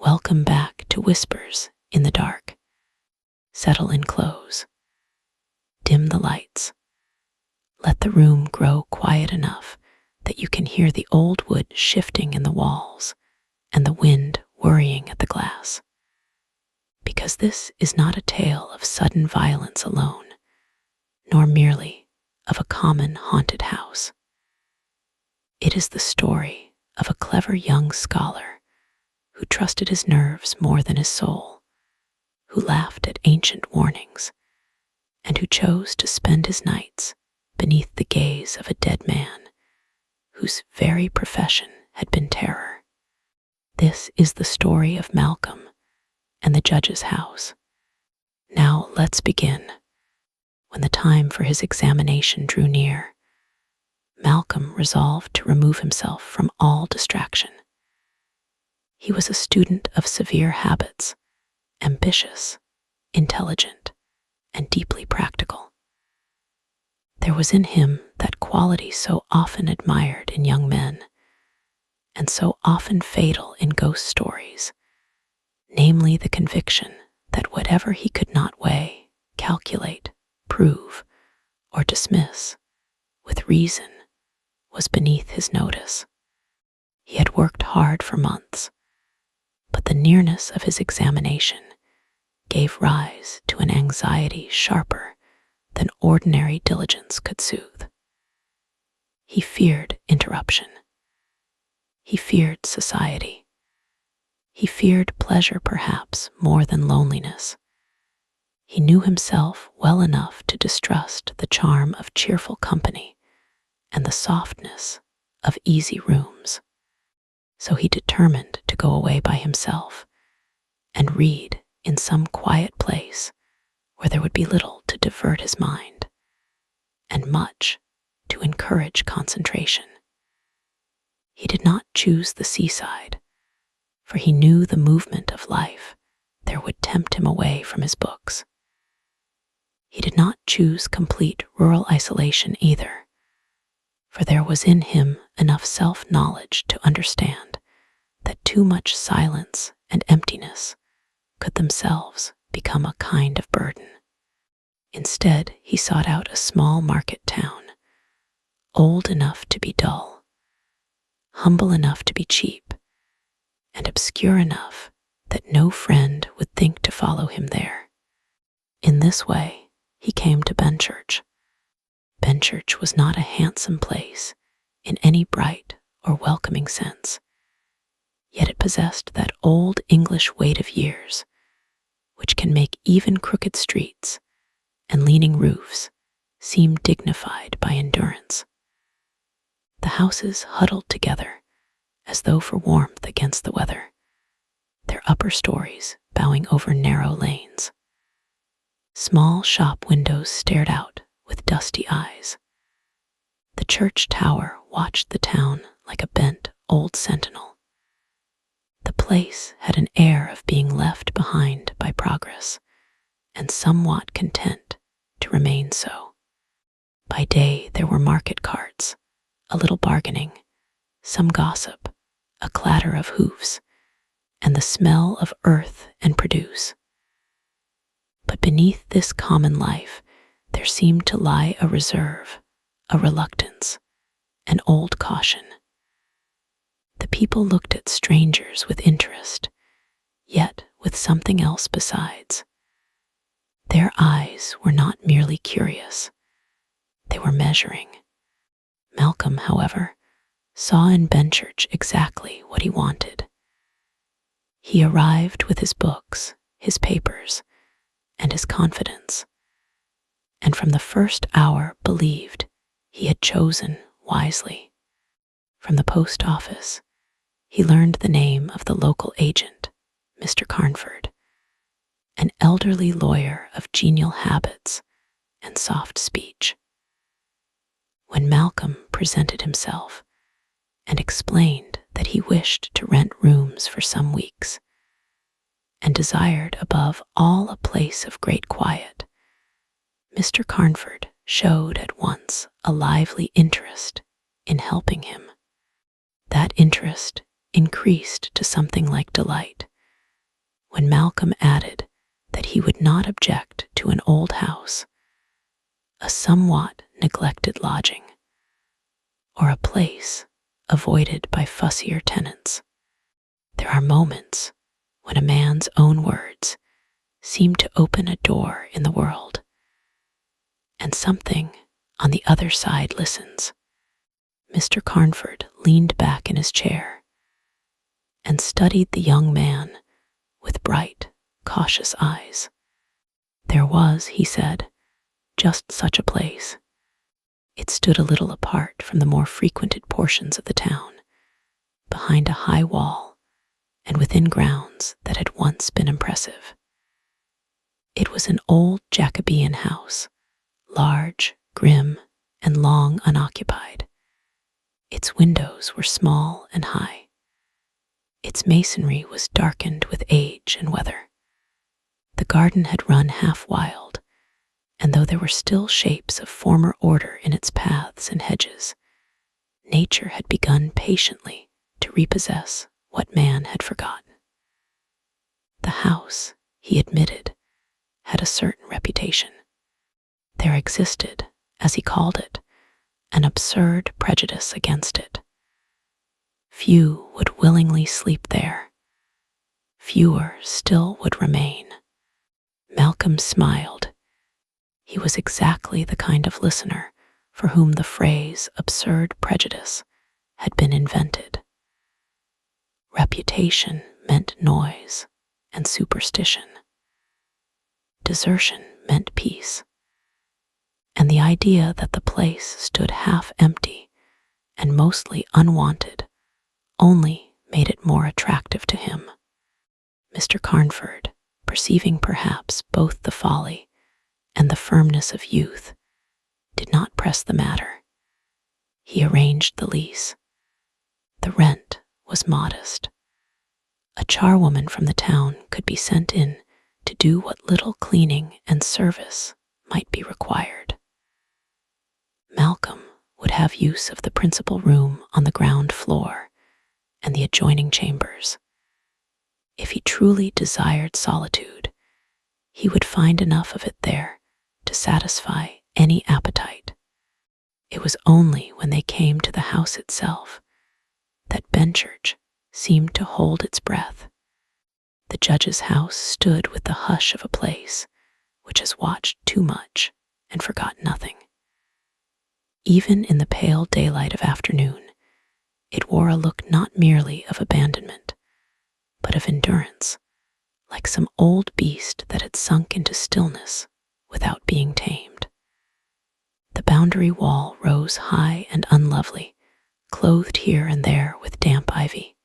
Welcome back to Whispers in the Dark. Settle in close. Dim the lights. Let the room grow quiet enough that you can hear the old wood shifting in the walls and the wind worrying at the glass. Because this is not a tale of sudden violence alone, nor merely of a common haunted house. It is the story of a clever young scholar who trusted his nerves more than his soul, who laughed at ancient warnings, and who chose to spend his nights beneath the gaze of a dead man whose very profession had been terror. This is the story of Malcolm and the judge's house. Now let's begin. When the time for his examination drew near, Malcolm resolved to remove himself from all distraction. He was a student of severe habits, ambitious, intelligent, and deeply practical. There was in him that quality so often admired in young men, and so often fatal in ghost stories, namely the conviction that whatever he could not weigh, calculate, prove, or dismiss with reason was beneath his notice. He had worked hard for months, but the nearness of his examination gave rise to an anxiety sharper than ordinary diligence could soothe. He feared interruption. He feared society. He feared pleasure perhaps more than loneliness. He knew himself well enough to distrust the charm of cheerful company and the softness of easy rooms. So he determined to go away by himself and read in some quiet place where there would be little to divert his mind and much to encourage concentration. He did not choose the seaside, for he knew the movement of life there would tempt him away from his books. He did not choose complete rural isolation either, for there was in him enough self-knowledge to understand that too much silence and emptiness could themselves become a kind of burden. Instead, he sought out a small market town, old enough to be dull, humble enough to be cheap, and obscure enough that no friend would think to follow him there. In this way, he came to Benchurch. Benchurch was not a handsome place in any bright or welcoming sense, yet it possessed that old English weight of years which can make even crooked streets and leaning roofs seem dignified by endurance. The houses huddled together as though for warmth against the weather, their upper stories bowing over narrow lanes. Small shop windows stared out with dusty eyes. The church tower watched the town like a bent old sentinel. The place had an air of being left behind by progress, and somewhat content to remain so. By day there were market carts, a little bargaining, some gossip, a clatter of hoofs, and the smell of earth and produce. But beneath this common life there seemed to lie a reserve, a reluctance, an old caution. The people looked at strangers with interest, yet with something else besides. Their eyes were not merely curious, they were measuring. Malcolm, however, saw in Benchurch exactly what he wanted. He arrived with his books, his papers, and his confidence, and from the first hour believed he had chosen wisely. From the post office, he learned the name of the local agent, Mr. Carnford, an elderly lawyer of genial habits and soft speech. When Malcolm presented himself and explained that he wished to rent rooms for some weeks and desired above all a place of great quiet, Mr. Carnford showed at once a lively interest in helping him. That interest increased to something like delight when Malcolm added that he would not object to an old house, a somewhat neglected lodging, or a place avoided by fussier tenants. There are moments when a man's own words seem to open a door in the world, and something on the other side listens. Mr. Carnford leaned back in his chair and studied the young man with bright, cautious eyes. There was, he said, just such a place. It stood a little apart from the more frequented portions of the town, behind a high wall and within grounds that had once been impressive. It was an old Jacobean house, large, grim, and long unoccupied. Its windows were small and high. Its masonry was darkened with age and weather. The garden had run half wild, and though there were still shapes of former order in its paths and hedges, nature had begun patiently to repossess what man had forgotten. The house, he admitted, had a certain reputation. There existed, as he called it, an absurd prejudice against it. Few would willingly sleep there. Fewer still would remain. Malcolm smiled. He was exactly the kind of listener for whom the phrase absurd prejudice had been invented. Reputation meant noise and superstition. Desertion meant peace. And the idea that the place stood half empty and mostly unwanted only made it more attractive to him. Mr. Carnford, perceiving perhaps both the folly and the firmness of youth, did not press the matter. He arranged the lease. The rent was modest. A charwoman from the town could be sent in to do what little cleaning and service might be required. Malcolm would have use of the principal room on the ground floor and the adjoining chambers. If he truly desired solitude, he would find enough of it there to satisfy any appetite. It was only when they came to the house itself that Benchurch seemed to hold its breath. The judge's house stood with the hush of a place which has watched too much and forgot nothing. Even in the pale daylight of afternoon, it wore a look not merely of abandonment, but of endurance, like some old beast that had sunk into stillness without being tamed. The boundary wall rose high and unlovely, clothed here and there with damp ivy.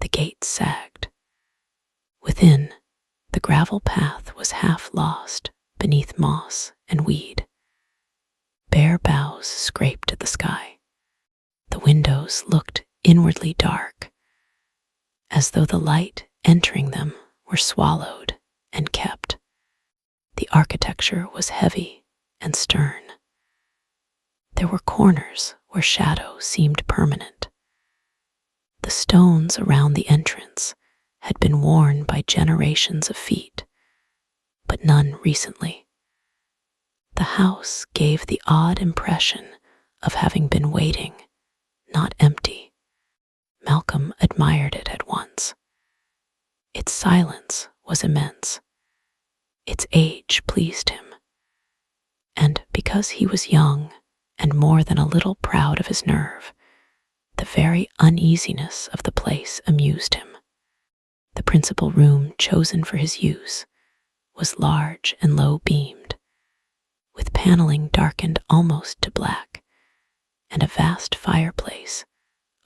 The gate sagged. Within, the gravel path was half lost beneath moss and weed. Bare boughs scraped at the sky. The windows looked inwardly dark, as though the light entering them were swallowed and kept. The architecture was heavy and stern. There were corners where shadow seemed permanent. The stones around the entrance had been worn by generations of feet, but none recently. The house gave the odd impression of having been waiting, not empty. Malcolm admired it at once. Its silence was immense. Its age pleased him. And because he was young and more than a little proud of his nerve, the very uneasiness of the place amused him. The principal room chosen for his use was large and low-beamed, with paneling darkened almost to black, and a vast fireplace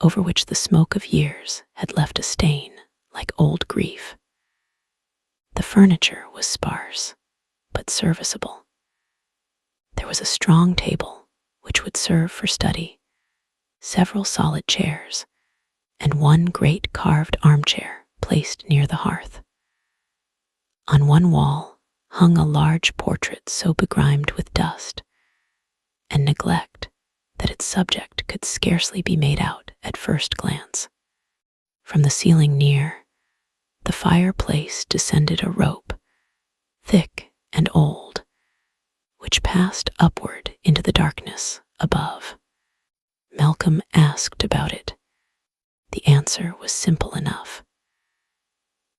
over which the smoke of years had left a stain like old grief. The furniture was sparse, but serviceable. There was a strong table which would serve for study, several solid chairs, and one great carved armchair placed near the hearth. On one wall hung a large portrait so begrimed with dust and neglect that its subject could scarcely be made out at first glance. From the ceiling near, the fireplace descended a rope, thick and old, which passed upward into the darkness above. Malcolm asked about it. The answer was simple enough.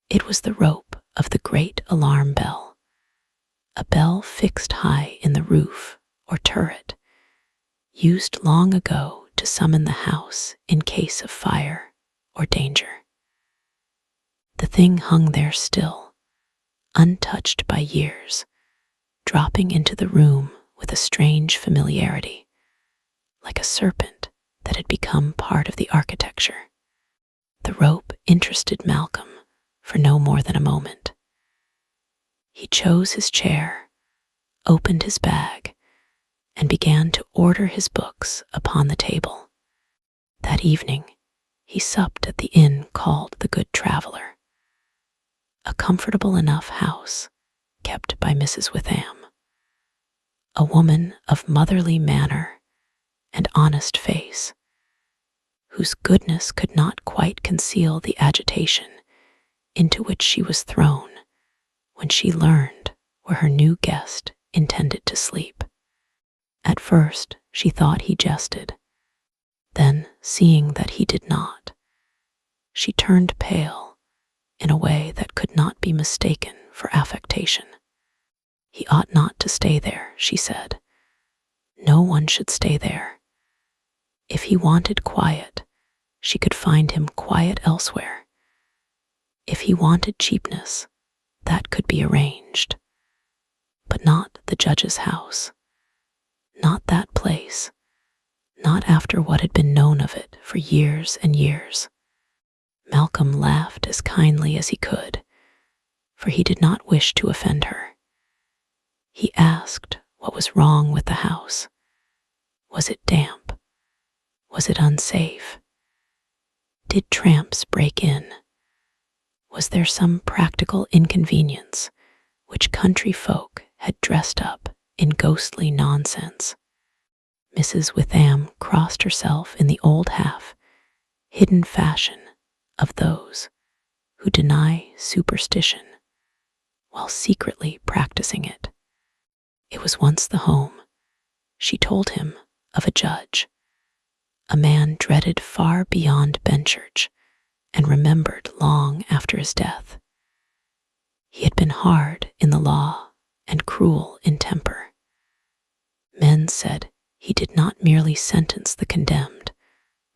It was the rope of the great alarm bell, a bell fixed high in the roof or turret, used long ago to summon the house in case of fire or danger. The thing hung there still, untouched by years, dropping into the room with a strange familiarity, like a serpent that had become part of the architecture. The rope interested Malcolm for no more than a moment. He chose his chair, opened his bag, and began to order his books upon the table. That evening, he supped at the inn called the Good Traveller, a comfortable enough house kept by Mrs. Witham, a woman of motherly manner and honest face, whose goodness could not quite conceal the agitation into which she was thrown when she learned where her new guest intended to sleep. At first, she thought he jested. Then, seeing that he did not, she turned pale in a way that could not be mistaken for affectation. He ought not to stay there, she said. No one should stay there. If he wanted quiet, she could find him quiet elsewhere. If he wanted cheapness, that could be arranged. But not the judge's house. Not that place. Not after what had been known of it for years and years. Malcolm laughed as kindly as he could, for he did not wish to offend her. He asked what was wrong with the house. Was it damp? Was it unsafe? Did tramps break in? Was there some practical inconvenience which country folk had dressed up in ghostly nonsense? Mrs. Witham crossed herself in the old hidden fashion of those who deny superstition while secretly practicing it. It was once the home, she told him, of a judge, a man dreaded far beyond Benchurch and remembered long after his death. He had been hard in the law and cruel in temper. Men said he did not merely sentence the condemned,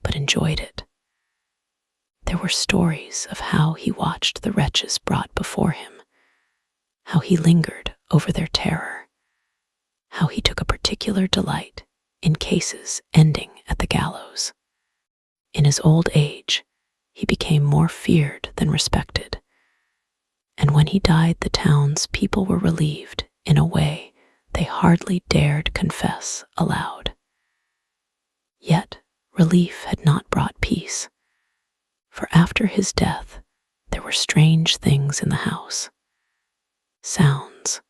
but enjoyed it. There were stories of how he watched the wretches brought before him, how he lingered over their terror, how he took a particular delight in cases ending at the gallows. In his old age, he became more feared than respected, and when he died, the town's people were relieved in a way they hardly dared confess aloud. Yet relief had not brought peace, for after his death there were strange things in the house. Sounds,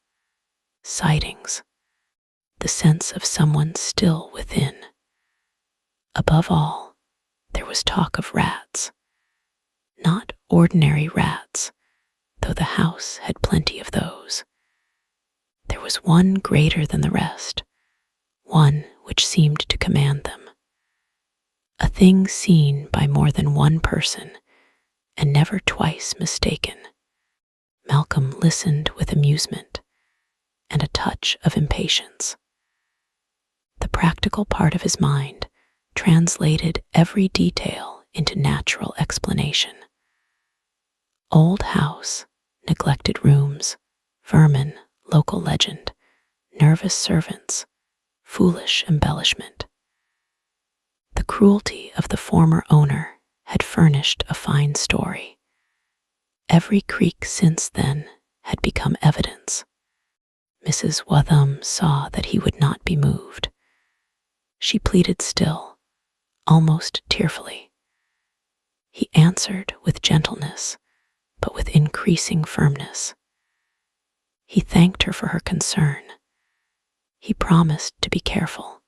sightings, the sense of someone still within. Above all, there was talk of rats. Not ordinary rats, though the house had plenty of those. There was one greater than the rest, one which seemed to command them. A thing seen by more than one person and never twice mistaken. Malcolm listened with amusement and a touch of impatience. The practical part of his mind translated every detail into natural explanation. Old house, neglected rooms, vermin, local legend, nervous servants, foolish embellishment. The cruelty of the former owner had furnished a fine story. Every creak since then had become evidence. Mrs. Witham saw that he would not be moved. She pleaded still, almost tearfully. He answered with gentleness, but with increasing firmness. He thanked her for her concern. He promised to be careful.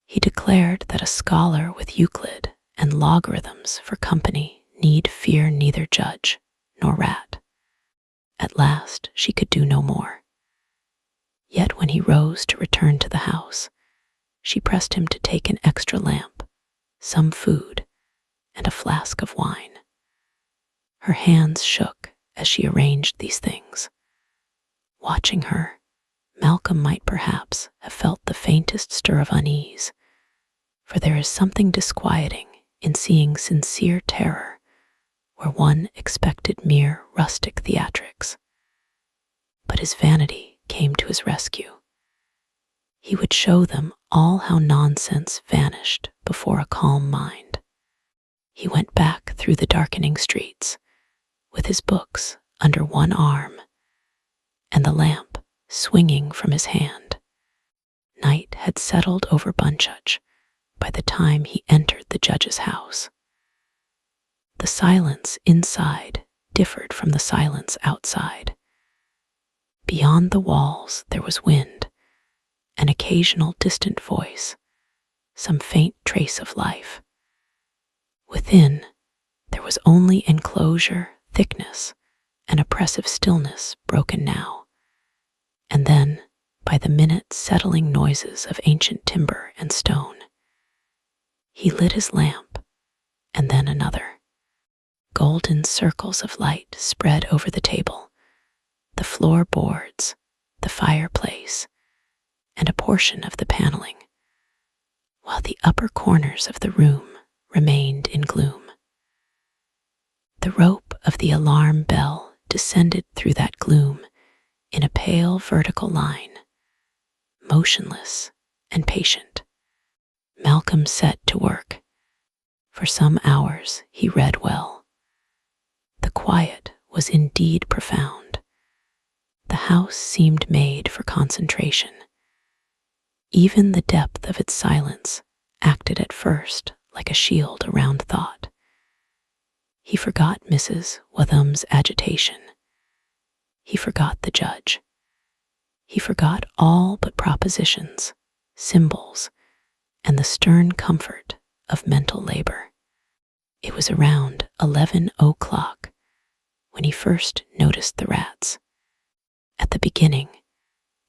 He declared that a scholar with Euclid and logarithms for company need fear neither judge nor rat. At last she could do no more. Yet when he rose to return to the house, she pressed him to take an extra lamp, some food, and a flask of wine. Her hands shook as she arranged these things. Watching her, Malcolm might perhaps have felt the faintest stir of unease, for there is something disquieting in seeing sincere terror where one expected mere rustic theatrics. But his vanity came to his rescue. He would show them all how nonsense vanished before a calm mind. He went back through the darkening streets, with his books under one arm and the lamp swinging from his hand. Night had settled over Benchurch by the time he entered the judge's house. The silence inside differed from the silence outside. Beyond the walls there was wind, an occasional distant voice, some faint trace of life. Within, there was only enclosure, thickness, and oppressive stillness broken now, and then by the minute settling noises of ancient timber and stone. He lit his lamp, and then another. Golden circles of light spread over the table, the floorboards, the fireplace, and a portion of the paneling, while the upper corners of the room remained in gloom. The rope of the alarm bell descended through that gloom in a pale vertical line, motionless and patient. Malcolm set to work. For some hours he read well. The quiet was indeed profound. The house seemed made for concentration. Even the depth of its silence acted at first like a shield around thought. He forgot Mrs. Watham's agitation. He forgot the judge. He forgot all but propositions, symbols, and the stern comfort of mental labor. It was around 11 o'clock when he first noticed the rats. At the beginning,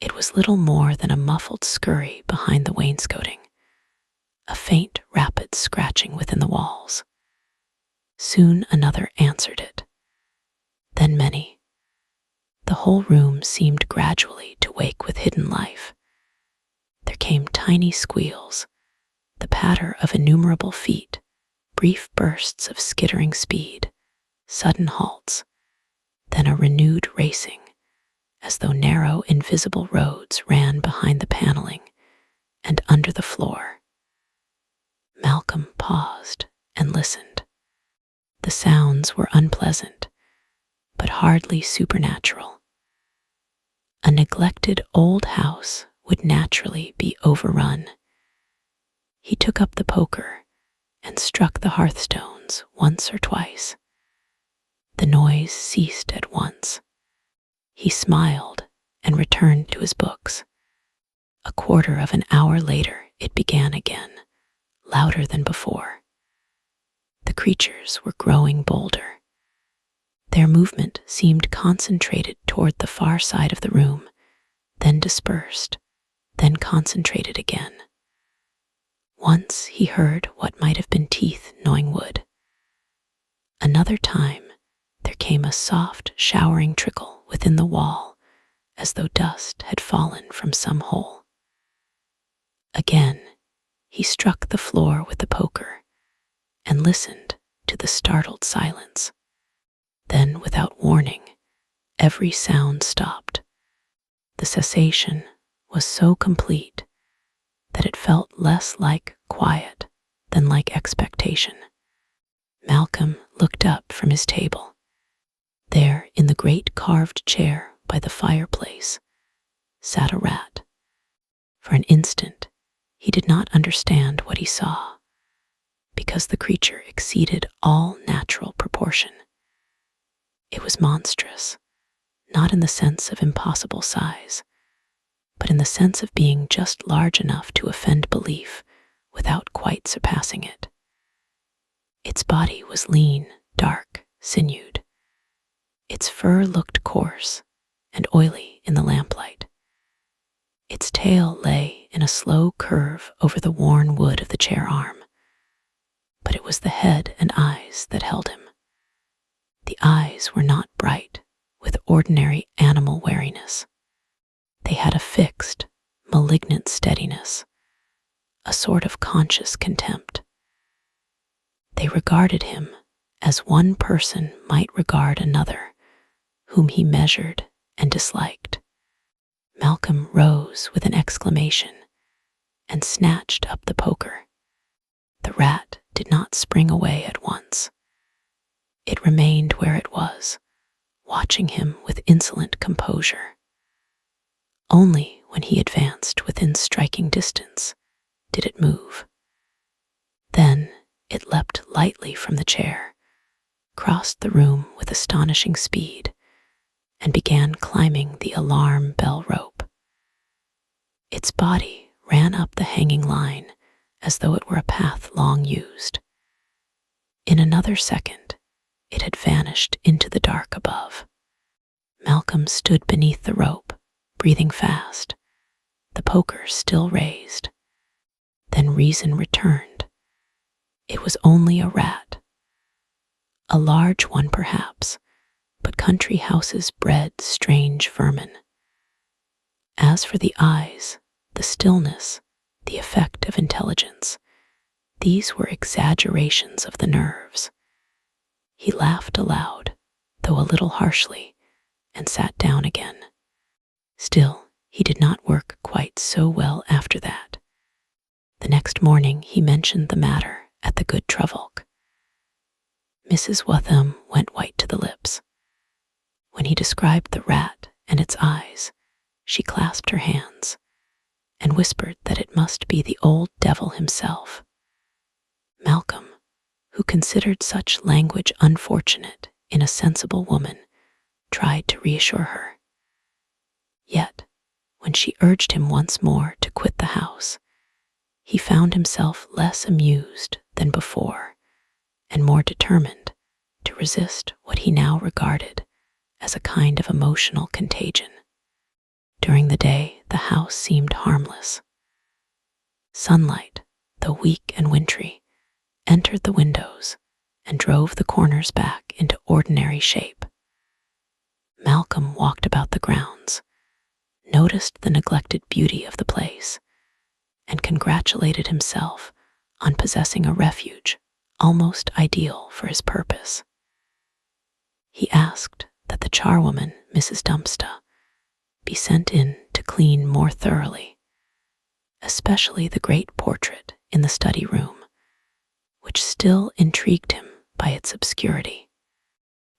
it was little more than a muffled scurry behind the wainscoting, a faint, rapid scratching within the walls. Soon another answered it, then many. The whole room seemed gradually to wake with hidden life. There came tiny squeals, the patter of innumerable feet, brief bursts of skittering speed, sudden halts, then a renewed racing, as though narrow, invisible roads ran behind the paneling and under the floor. Malcolm paused and listened. The sounds were unpleasant, but hardly supernatural. A neglected old house would naturally be overrun. He took up the poker and struck the hearthstones once or twice. The noise ceased at once. He smiled and returned to his books. A quarter of an hour later, it began again, louder than before. The creatures were growing bolder. Their movement seemed concentrated toward the far side of the room, then dispersed, then concentrated again. Once he heard what might have been teeth gnawing wood. Another time, there came a soft, showering trickle within the wall, as though dust had fallen from some hole. Again, he struck the floor with the poker and listened to the startled silence. Then, without warning, every sound stopped. The cessation was so complete that it felt less like quiet than like expectation. Malcolm looked up from his table. There, in the great carved chair by the fireplace, sat a rat. For an instant, he did not understand what he saw, because the creature exceeded all natural proportion. It was monstrous, not in the sense of impossible size, but in the sense of being just large enough to offend belief without quite surpassing it. Its body was lean, dark, sinewed. Its fur looked coarse and oily in the lamplight. Its tail lay in a slow curve over the worn wood of the chair arm, but it was the head and eyes that held him. The eyes were not bright with ordinary animal wariness. They had a fixed, malignant steadiness, a sort of conscious contempt. They regarded him as one person might regard another, whom he measured and disliked. Malcolm rose with an exclamation and snatched up the poker. The rat did not spring away at once. It remained where it was, watching him with insolent composure. Only when he advanced within striking distance did it move. Then it leapt lightly from the chair, crossed the room with astonishing speed, and began climbing the alarm bell rope. Its body ran up the hanging line as though it were a path long used. In another second, it had vanished into the dark above. Malcolm stood beneath the rope, breathing fast, the poker still raised. Then reason returned. It was only a rat. A large one perhaps, but country houses bred strange vermin. As for the eyes, the stillness, the effect of intelligence, these were exaggerations of the nerves. He laughed aloud, though a little harshly, and sat down again. Still, he did not work quite so well after that. The next morning he mentioned the matter at the Good Trevulk. Mrs. Witham went white to the lips. When he described the rat and its eyes, she clasped her hands and whispered that it must be the old devil himself. Malcolm, who considered such language unfortunate in a sensible woman, tried to reassure her. Yet, when she urged him once more to quit the house, he found himself less amused than before and more determined to resist what he now regarded as a kind of emotional contagion. During the day, the house seemed harmless. Sunlight, though weak and wintry, entered the windows and drove the corners back into ordinary shape. Malcolm walked about the grounds, noticed the neglected beauty of the place, and congratulated himself on possessing a refuge almost ideal for his purpose. He asked that the charwoman, Mrs. Dumpsta, be sent in to clean more thoroughly, especially the great portrait in the study room, which still intrigued him by its obscurity.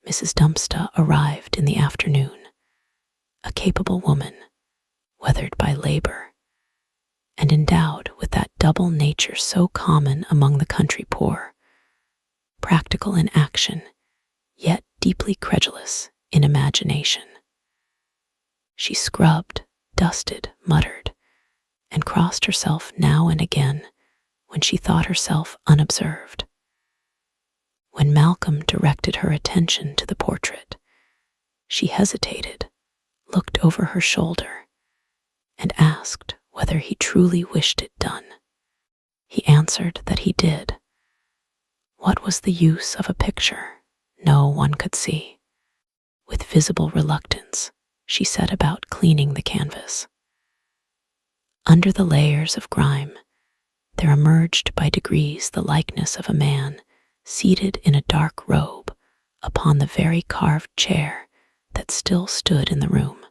Mrs. Dumpsta arrived in the afternoon, a capable woman, weathered by labor, and endowed with that double nature so common among the country poor, practical in action, yet deeply credulous in imagination. She scrubbed, dusted, muttered, and crossed herself now and again when she thought herself unobserved. When Malcolm directed her attention to the portrait, she hesitated, looked over her shoulder, and asked whether he truly wished it done. He answered that he did. What was the use of a picture? No one could see. With visible reluctance, she set about cleaning the canvas. Under the layers of grime, there emerged by degrees the likeness of a man seated in a dark robe upon the very carved chair that still stood in the room.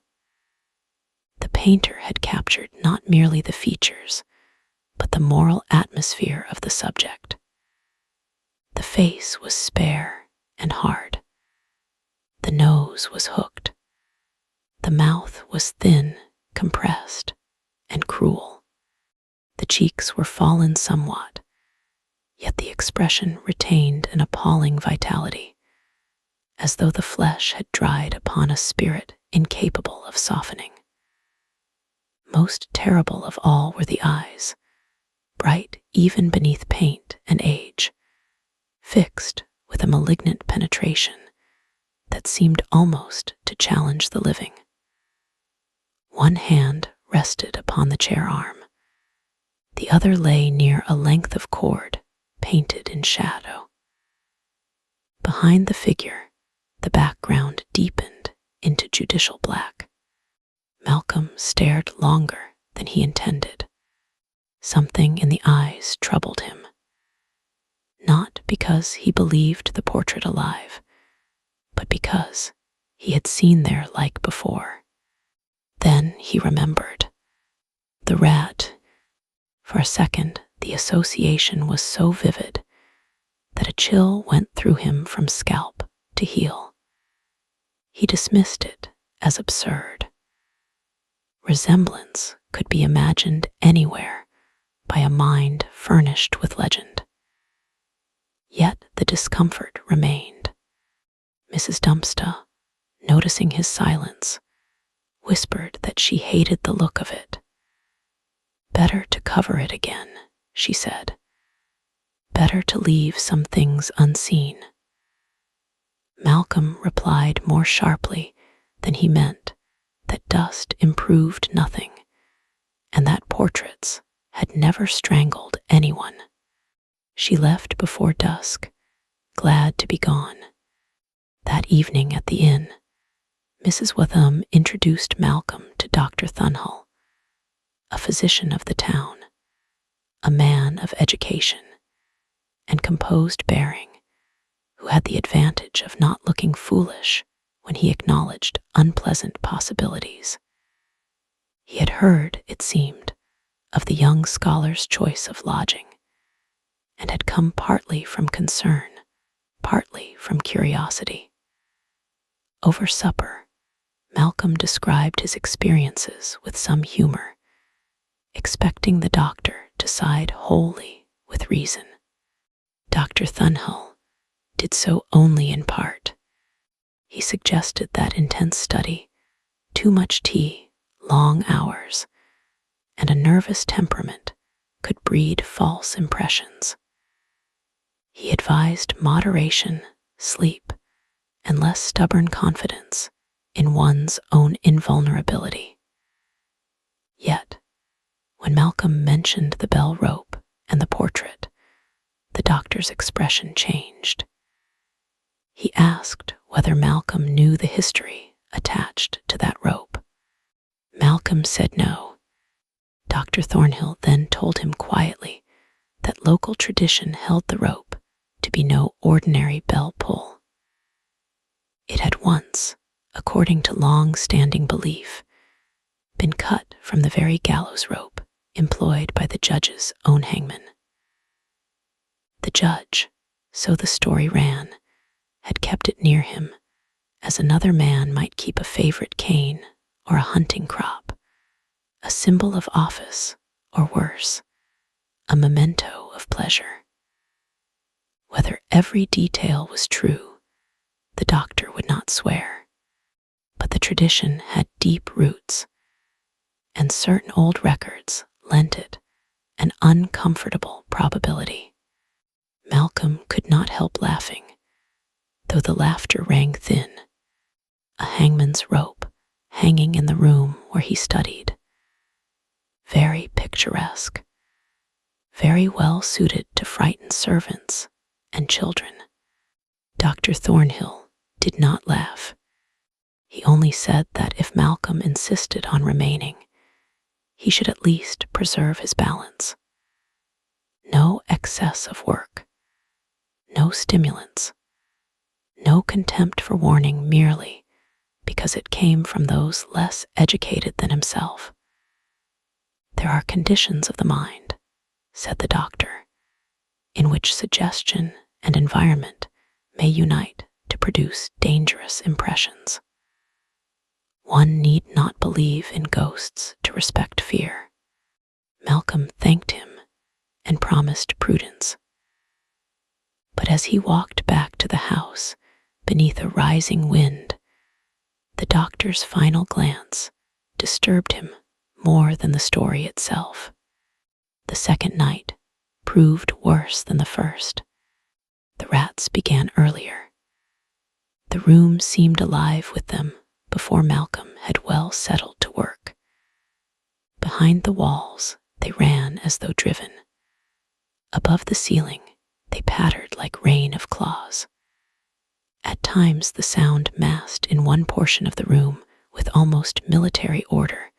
The painter had captured not merely the features, but the moral atmosphere of the subject. The face was spare and hard. The nose was hooked. The mouth was thin, compressed, and cruel. The cheeks were fallen somewhat, yet the expression retained an appalling vitality, as though the flesh had dried upon a spirit incapable of softening. Most terrible of all were the eyes, bright even beneath paint and age, fixed with a malignant penetration that seemed almost to challenge the living. One hand rested upon the chair arm. The other lay near a length of cord painted in shadow. Behind the figure, the background deepened into judicial black. Malcolm stared longer than he intended. Something in the eyes troubled him. Not because he believed the portrait alive, but because he had seen their like before. Then he remembered. The rat. For a second, the association was so vivid that a chill went through him from scalp to heel. He dismissed it as absurd. Resemblance could be imagined anywhere by a mind furnished with legend. Yet the discomfort remained. Mrs. Dumpsta, noticing his silence, whispered that she hated the look of it. Better to cover it again, she said. Better to leave some things unseen. Malcolm replied more sharply than he meant that dust improved nothing, and that portraits had never strangled anyone. She left before dusk, glad to be gone. That evening at the inn, Mrs. Witham introduced Malcolm to Dr. Thunhull, a physician of the town, a man of education and composed bearing, who had the advantage of not looking foolish when he acknowledged unpleasant possibilities. He had heard, it seemed, of the young scholar's choice of lodging, and had come partly from concern, partly from curiosity. Over supper, Malcolm described his experiences with some humor, expecting the doctor to side wholly with reason. Dr. Thunhull did so only in part. He suggested that intense study, too much tea, long hours, and a nervous temperament could breed false impressions. He advised moderation, sleep, and less stubborn confidence in one's own invulnerability. Yet, when Malcolm mentioned the bell rope and the portrait, the doctor's expression changed. He asked whether Malcolm knew the history attached to that rope. Malcolm said no. Dr. Thornhill then told him quietly that local tradition held the rope to be no ordinary bell pull. It had once, according to long-standing belief, been cut from the very gallows rope employed by the judge's own hangman. The judge, so the story ran, had kept it near him, as another man might keep a favorite cane or a hunting crop, a symbol of office, or worse, a memento of pleasure. Whether every detail was true, the doctor would not swear, but the tradition had deep roots, and certain old records lent it an uncomfortable probability. Malcolm could not help laughing, though the laughter rang thin. A hangman's rope hanging in the room where he studied. Very picturesque, very well suited to frighten servants and children. Dr. Thornhill did not laugh. He only said that if Malcolm insisted on remaining, he should at least preserve his balance. No excess of work, no stimulants, no contempt for warning merely because it came from those less educated than himself. There are conditions of the mind, said the doctor, in which suggestion and environment may unite to produce dangerous impressions. One need not believe in ghosts to respect fear. Malcolm thanked him and promised prudence. But as he walked back to the house beneath a rising wind, the doctor's final glance disturbed him more than the story itself. The second night proved worse than the first. The rats began earlier. The room seemed alive with them before Malcolm had well settled to work. Behind the walls, they ran as though driven. Above the ceiling, they pattered like rain of claws. At times, the sound massed in one portion of the room with almost military order,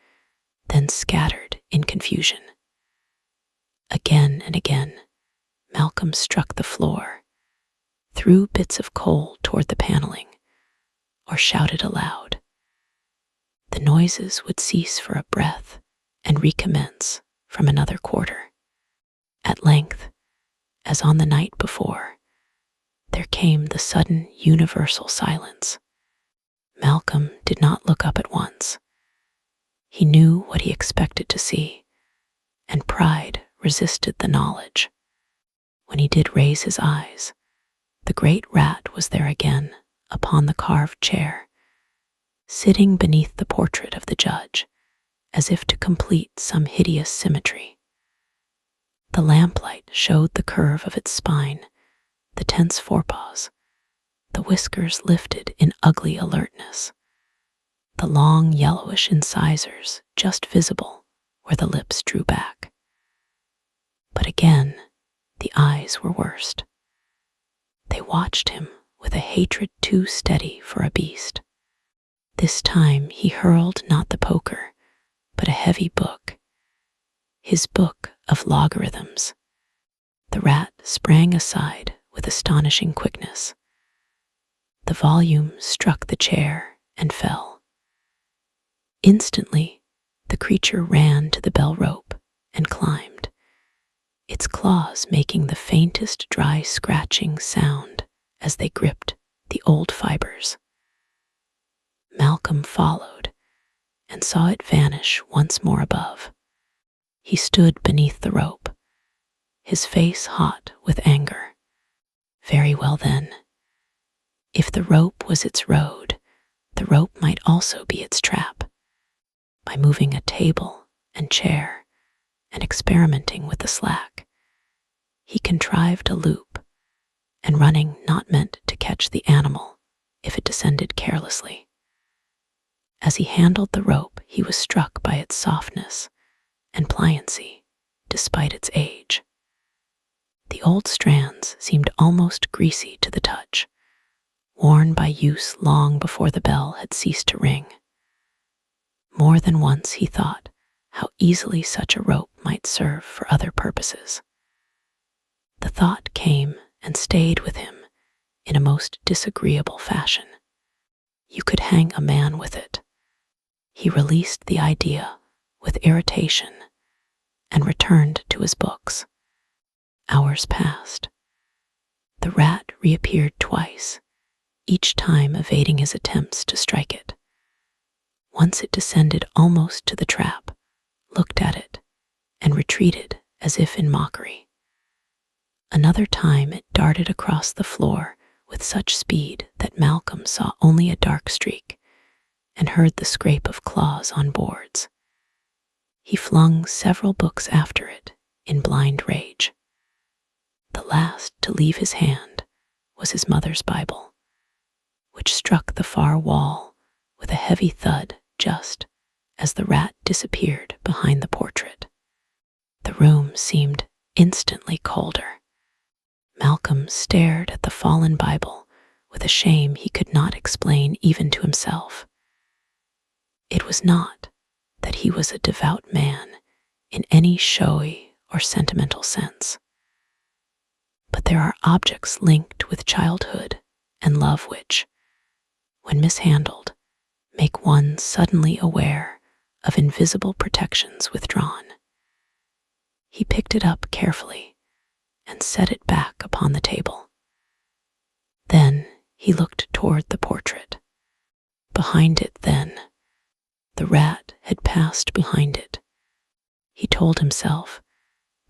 then scattered in confusion. Again and again, Malcolm struck the floor, threw bits of coal toward the paneling, or shouted aloud. The noises would cease for a breath and recommence from another quarter. At length, as on the night before, there came the sudden universal silence. Malcolm did not look up at once. He knew what he expected to see, and pride resisted the knowledge. When he did raise his eyes, the great rat was there again upon the carved chair, sitting beneath the portrait of the judge, as if to complete some hideous symmetry. The lamplight showed the curve of its spine, the tense forepaws, the whiskers lifted in ugly alertness, the long yellowish incisors just visible where the lips drew back. But again, the eyes were worst. They watched him with a hatred too steady for a beast. This time he hurled not the poker, but a heavy book, his book of logarithms. The rat sprang aside with astonishing quickness. The volume struck the chair and fell. Instantly, the creature ran to the bell rope and climbed, its claws making the faintest dry scratching sound as they gripped the old fibers. Malcolm followed and saw it vanish once more above. He stood beneath the rope, his face hot with anger. Very well then. If the rope was its road, the rope might also be its trap. By moving a table and chair and experimenting with the slack, he contrived a loop, and running not meant to catch the animal if it descended carelessly. As he handled the rope, he was struck by its softness and pliancy despite its age. The old strands seemed almost greasy to the touch, worn by use long before the bell had ceased to ring. More than once he thought how easily such a rope might serve for other purposes. The thought came and stayed with him in a most disagreeable fashion. You could hang a man with it. He released the idea with irritation and returned to his books. Hours passed. The rat reappeared twice, each time evading his attempts to strike it. Once it descended almost to the trap, looked at it, and retreated as if in mockery. Another time it darted across the floor with such speed that Malcolm saw only a dark streak and heard the scrape of claws on boards. He flung several books after it in blind rage. The last to leave his hand was his mother's Bible, which struck the far wall with a heavy thud just as the rat disappeared behind the portrait. The room seemed instantly colder. Malcolm stared at the fallen Bible with a shame he could not explain even to himself. It was not that he was a devout man in any showy or sentimental sense, but there are objects linked with childhood and love which, when mishandled, make one suddenly aware of invisible protections withdrawn. He picked it up carefully and set it back upon the table. Then he looked toward the portrait. Behind it then, the rat had passed behind it. He told himself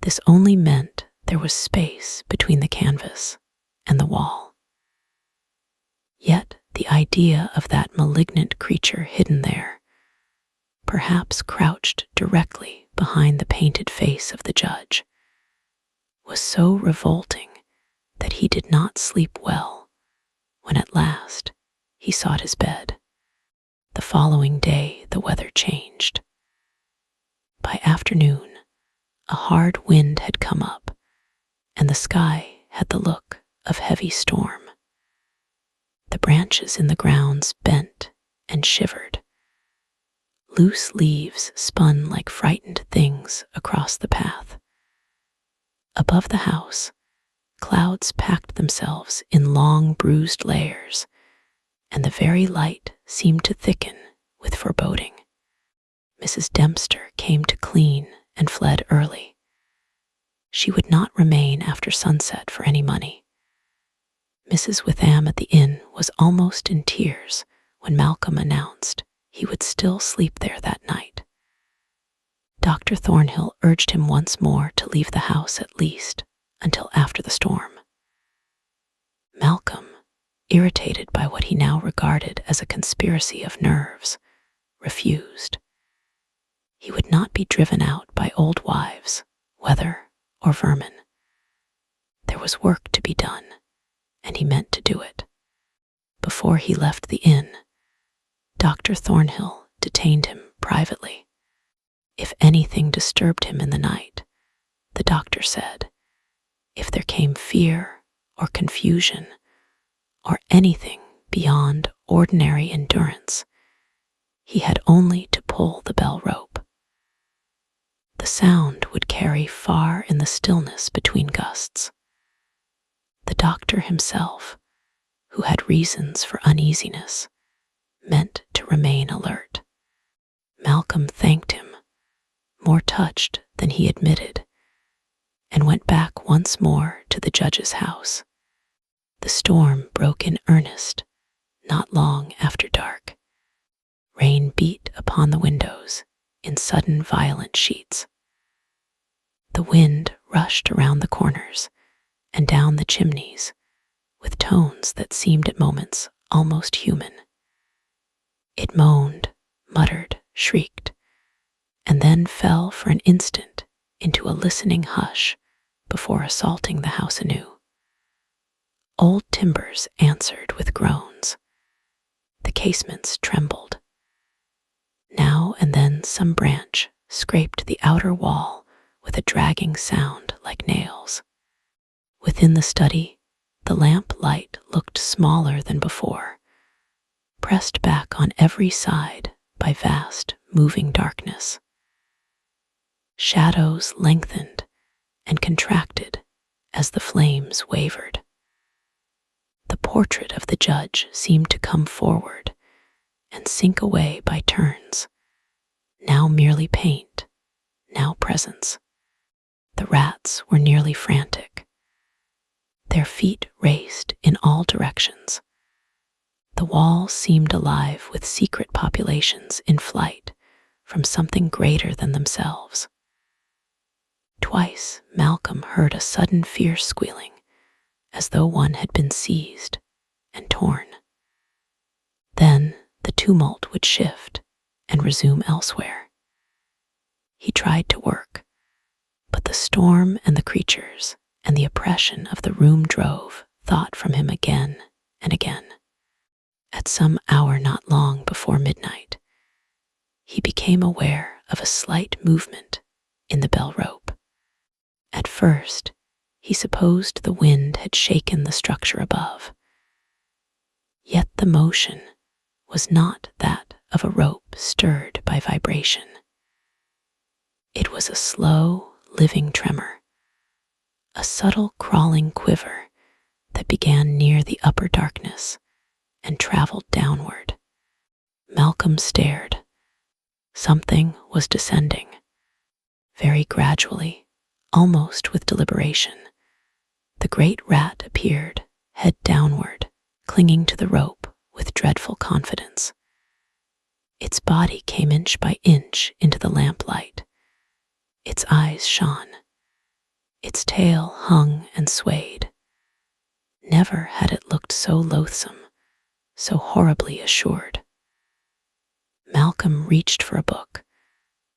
this only meant there was space between the canvas and the wall. Yet the idea of that malignant creature hidden there, perhaps crouched directly behind the painted face of the judge, was so revolting that he did not sleep well when at last he sought his bed. The following day, the weather changed. By afternoon, a hard wind had come up, and the sky had the look of heavy storm. The branches in the grounds bent and shivered. Loose leaves spun like frightened things across the path. Above the house, clouds packed themselves in long, bruised layers, and the very light seemed to thicken with foreboding. Mrs. Dempster came to clean and fled early. She would not remain after sunset for any money. Mrs. Witham at the inn was almost in tears when Malcolm announced he would still sleep there that night. Dr. Thornhill urged him once more to leave the house at least until after the storm. Malcolm, irritated by what he now regarded as a conspiracy of nerves, refused. He would not be driven out by old wives, weather, or vermin. There was work to be done, and he meant to do it. Before he left the inn, Dr. Thornhill detained him privately. If anything disturbed him in the night, the doctor said, if there came fear or confusion or anything beyond ordinary endurance, he had only to pull the bell rope. The sound would carry far in the stillness between gusts. The doctor himself, who had reasons for uneasiness, meant to remain alert. Malcolm thanked him, more touched than he admitted, and went back once more to the judge's house. The storm broke in earnest not long after dark. Rain beat upon the windows in sudden violent sheets. The wind rushed around the corners and down the chimneys with tones that seemed at moments almost human. It moaned, muttered, shrieked, and then fell for an instant into a listening hush before assaulting the house anew. Old timbers answered with groans. The casements trembled. Now and then some branch scraped the outer wall with a dragging sound like nails. Within the study, the lamp light looked smaller than before, pressed back on every side by vast, moving darkness. Shadows lengthened and contracted as the flames wavered. The portrait of the judge seemed to come forward and sink away by turns, now merely paint, now presence. The rats were nearly frantic. Their feet raced in all directions. The walls seemed alive with secret populations in flight from something greater than themselves. Twice Malcolm heard a sudden fierce squealing, as though one had been seized and torn. Then the tumult would shift and resume elsewhere. He tried to work, but the storm and the creatures and the oppression of the room drove thought from him again and again. At some hour not long before midnight, he became aware of a slight movement in the bell rope. At first, he supposed the wind had shaken the structure above. Yet the motion was not that of a rope stirred by vibration. It was a slow, living tremor, a subtle crawling quiver that began near the upper darkness and traveled downward. Malcolm stared. Something was descending. Very gradually, almost with deliberation, the great rat appeared, head downward, clinging to the rope with dreadful confidence. Its body came inch by inch into the lamplight. Its eyes shone. Its tail hung and swayed. Never had it looked so loathsome, so horribly assured. Malcolm reached for a book,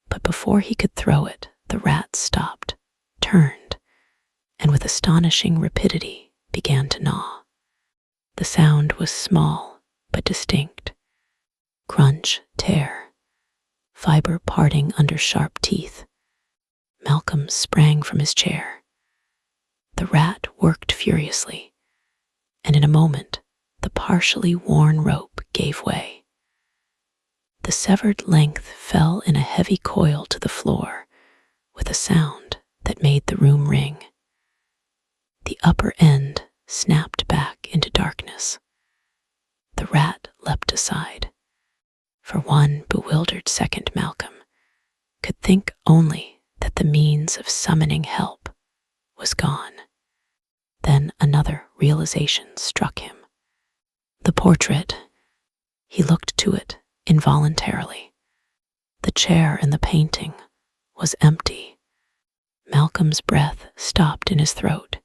but before he could throw it, the rat stopped, turned, and with astonishing rapidity began to gnaw. The sound was small, but distinct. Crunch, tear, fiber parting under sharp teeth. Malcolm sprang from his chair. The rat worked furiously, and in a moment, the partially worn rope gave way. The severed length fell in a heavy coil to the floor with a sound that made the room ring. The upper end snapped back into darkness. The rat leapt aside. For one bewildered second, Malcolm could think only that the means of summoning help was gone. Then another realization struck him. The portrait. He looked to it involuntarily. The chair in the painting was empty. Malcolm's breath stopped in his throat.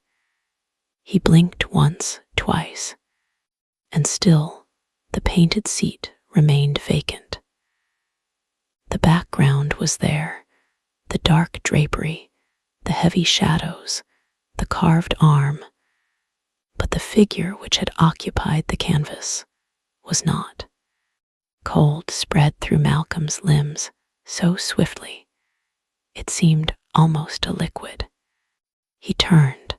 He blinked once, twice, and still the painted seat remained vacant. The background was there, the dark drapery, the heavy shadows, the carved arm, but the figure which had occupied the canvas was not. Cold spread through Malcolm's limbs so swiftly, it seemed almost a liquid. He turned,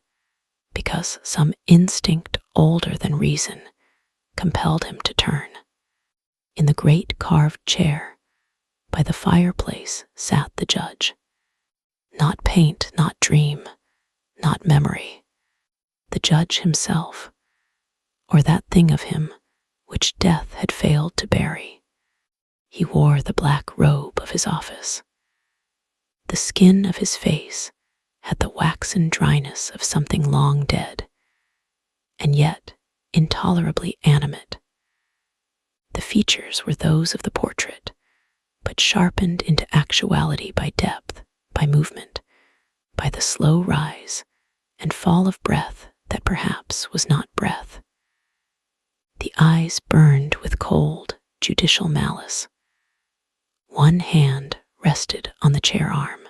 because some instinct older than reason compelled him to turn. In the great carved chair, by the fireplace, sat the judge. Not paint, not dream, not memory. The judge himself, or that thing of him which death had failed to bury. He wore the black robe of his office. The skin of his face had the waxen dryness of something long dead, and yet intolerably animate. The features were those of the portrait, but sharpened into actuality by depth, by movement, by the slow rise and fall of breath that perhaps was not breath. The eyes burned with cold, judicial malice. One hand rested on the chair arm.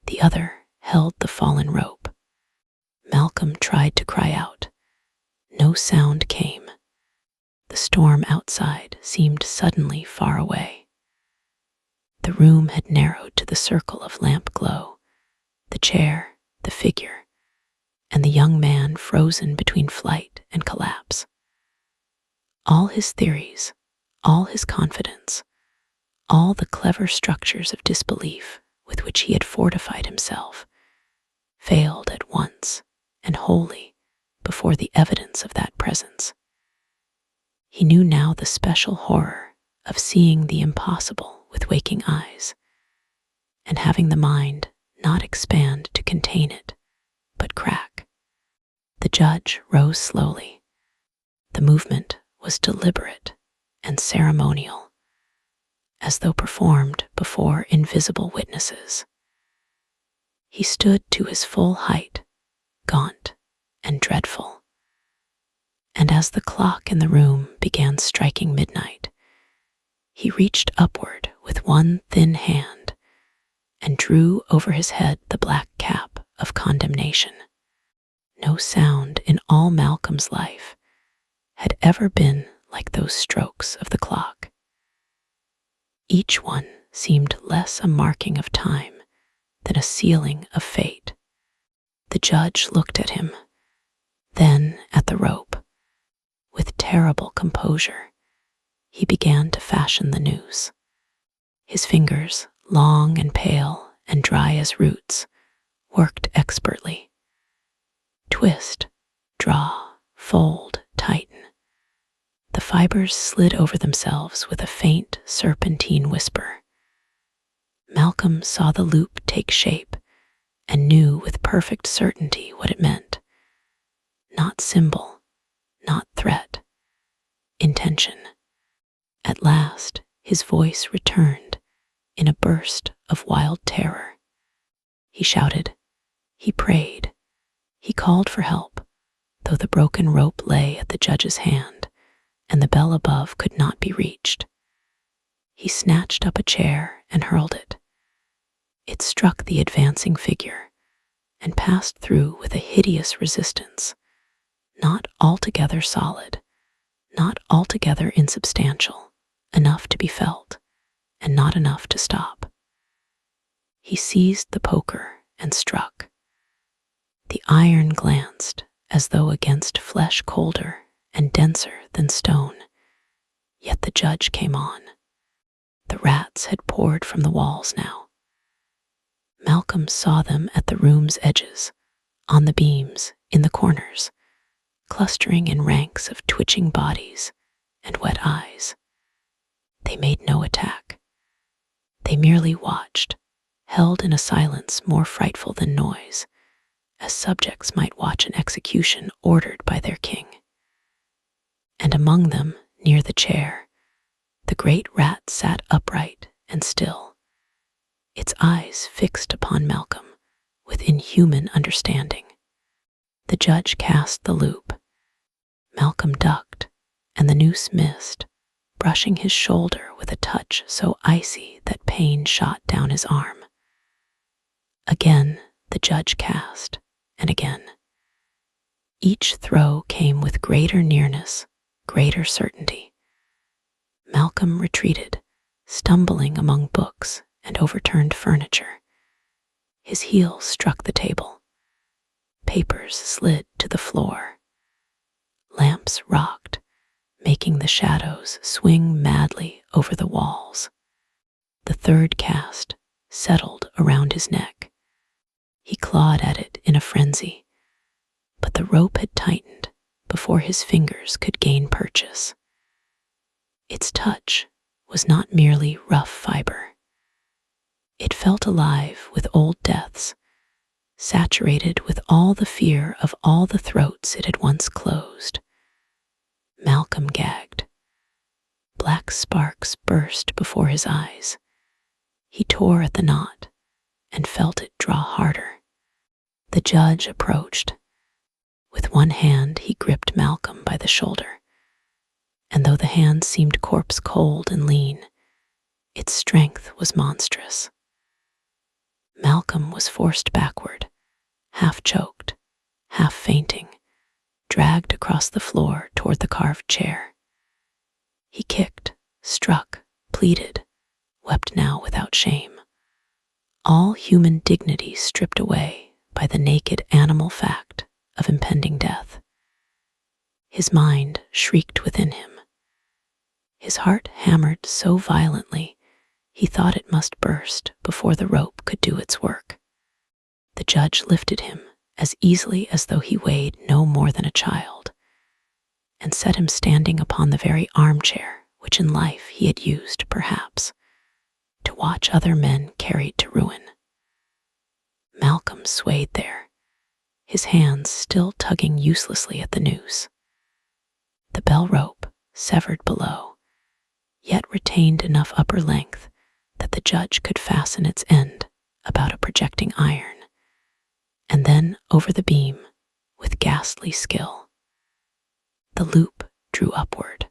The other held the fallen rope. Malcolm tried to cry out. No sound came. The storm outside seemed suddenly far away. The room had narrowed to the circle of lamp glow, the chair, the figure, and the young man frozen between flight and collapse. All his theories, all his confidence, all the clever structures of disbelief with which he had fortified himself, failed at once and wholly before the evidence of that presence. He knew now the special horror of seeing the impossible with waking eyes, and having the mind not expand to contain it, but crack. The judge rose slowly. The movement was deliberate and ceremonial, as though performed before invisible witnesses. He stood to his full height, gaunt and dreadful, and as the clock in the room began striking midnight, he reached upward with one thin hand and drew over his head the black cap of condemnation. No sound in all Malcolm's life had ever been like those strokes of the clock. Each one seemed less a marking of time than a sealing of fate. The judge looked at him, then at the rope. With terrible composure, he began to fashion the noose. His fingers, long and pale and dry as roots, worked expertly. Twist, draw, fold, tighten. The fibers slid over themselves with a faint serpentine whisper. Malcolm saw the loop take shape and knew with perfect certainty what it meant. Not symbol, not threat, intention. At last, his voice returned in a burst of wild terror. He shouted, he prayed, he called for help, though the broken rope lay at the judge's hand and the bell above could not be reached. He snatched up a chair and hurled it. It struck the advancing figure and passed through with a hideous resistance, not altogether solid, not altogether insubstantial, enough to be felt, and not enough to stop. He seized the poker and struck. The iron glanced as though against flesh colder and denser than stone, yet the judge came on. The rats had poured from the walls now. Malcolm saw them at the room's edges, on the beams, in the corners, clustering in ranks of twitching bodies and wet eyes. They made no attack. They merely watched, held in a silence more frightful than noise, as subjects might watch an execution ordered by their king. And among them, near the chair, the great rat sat upright and still, its eyes fixed upon Malcolm with inhuman understanding. The judge cast the loop. Malcolm ducked, and the noose missed, brushing his shoulder with a touch so icy that pain shot down his arm. Again the judge cast, and again. Each throw came with greater nearness, greater certainty. Malcolm retreated, stumbling among books and overturned furniture. His heels struck the table. Papers slid to the floor. Lamps rocked, making the shadows swing madly over the walls. The third cast settled around his neck. He clawed at it in a frenzy, but the rope had tightened before his fingers could gain purchase. Its touch was not merely rough fiber. It felt alive with old deaths, saturated with all the fear of all the throats it had once closed. Malcolm gagged. Black sparks burst before his eyes. He tore at the knot and felt it draw harder. The judge approached. With one hand he gripped Malcolm by the shoulder, and though the hand seemed corpse cold and lean, its strength was monstrous. Malcolm was forced backward, half choked, half fainting, dragged across the floor toward the carved chair. He kicked, struck, pleaded, wept now without shame. All human dignity stripped away by the naked animal fact of impending death. His mind shrieked within him. His heart hammered so violently he thought it must burst before the rope could do its work. The judge lifted him as easily as though he weighed no more than a child, and set him standing upon the very armchair which in life he had used, perhaps, to watch other men carried to ruin. Malcolm swayed there, his hands still tugging uselessly at the noose. The bell rope, severed below, yet retained enough upper length that the judge could fasten its end about a projecting iron, and then over the beam with ghastly skill. The loop drew upward.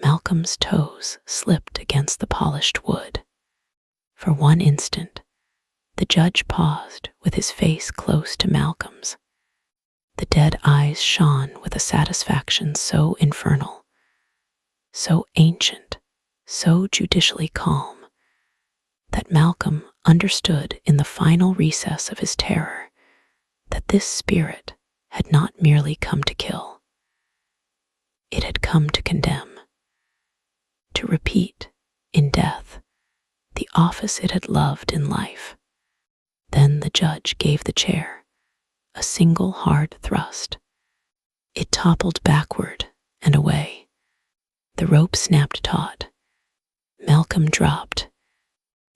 Malcolm's toes slipped against the polished wood. For one instant, the judge paused with his face close to Malcolm's. The dead eyes shone with a satisfaction so infernal, so ancient, so judicially calm, that Malcolm understood in the final recess of his terror that this spirit had not merely come to kill. It had come to condemn, to repeat in death the office it had loved in life. Then the judge gave the chair a single hard thrust. It toppled backward and away. The rope snapped taut. Malcolm dropped.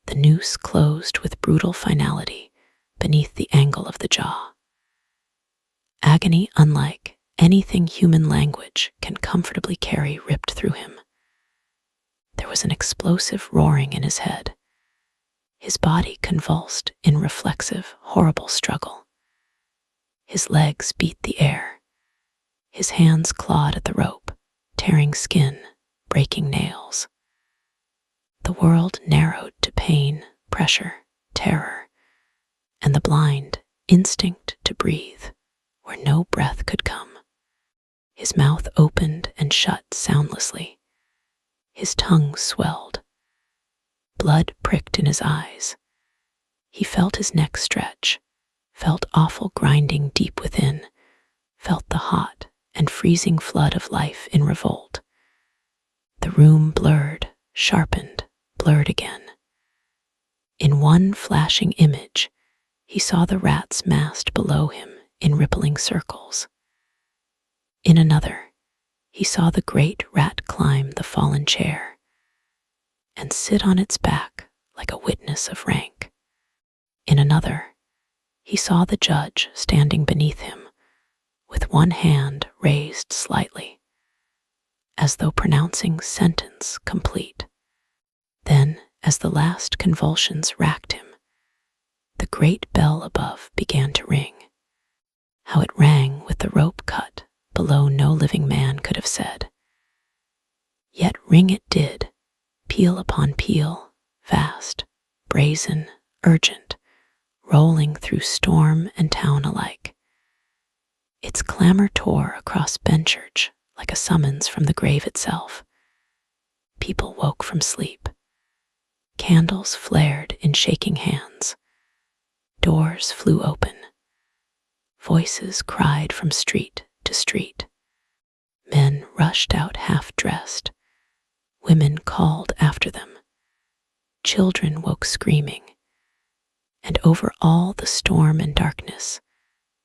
The noose closed with brutal finality beneath the angle of the jaw. Agony unlike anything human language can comfortably carry ripped through him. There was an explosive roaring in his head. His body convulsed in reflexive, horrible struggle. His legs beat the air. His hands clawed at the rope, tearing skin, breaking nails. The world narrowed to pain, pressure, terror, and the blind instinct to breathe where no breath could come. His mouth opened and shut soundlessly. His tongue swelled. Blood pricked in his eyes. He felt his neck stretch, felt awful grinding deep within, felt the hot and freezing flood of life in revolt. The room blurred, sharpened, blurred again. In one flashing image, he saw the rats massed below him in rippling circles. In another, he saw the great rat climb the fallen chair and sit on its back like a witness of rank. In another, he saw the judge standing beneath him, with one hand raised slightly, as though pronouncing sentence complete. Then, as the last convulsions racked him, the great bell above began to ring. How it rang with the rope cut below no living man could have said. Yet ring it did, peal upon peal, vast, brazen, urgent, rolling through storm and town alike. Its clamor tore across Benchurch like a summons from the grave itself. People woke from sleep. Candles flared in shaking hands. Doors flew open. Voices cried from street to street. Men rushed out half-dressed. Women called after them. Children woke screaming. And over all the storm and darkness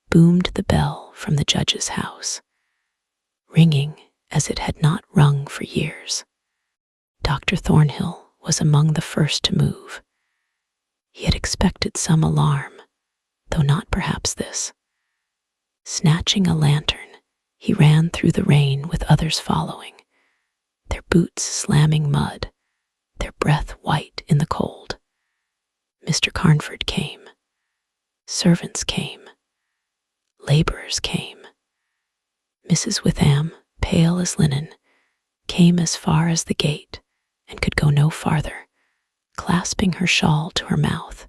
boomed the bell from the judge's house, ringing as it had not rung for years. Dr. Thornhill was among the first to move. He had expected some alarm, though not perhaps this. Snatching a lantern, he ran through the rain with others following, their boots slamming mud, their breath white in the cold. Mr. Carnford came. Servants came. Laborers came. Mrs. Witham, pale as linen, came as far as the gate and could go no farther, clasping her shawl to her mouth,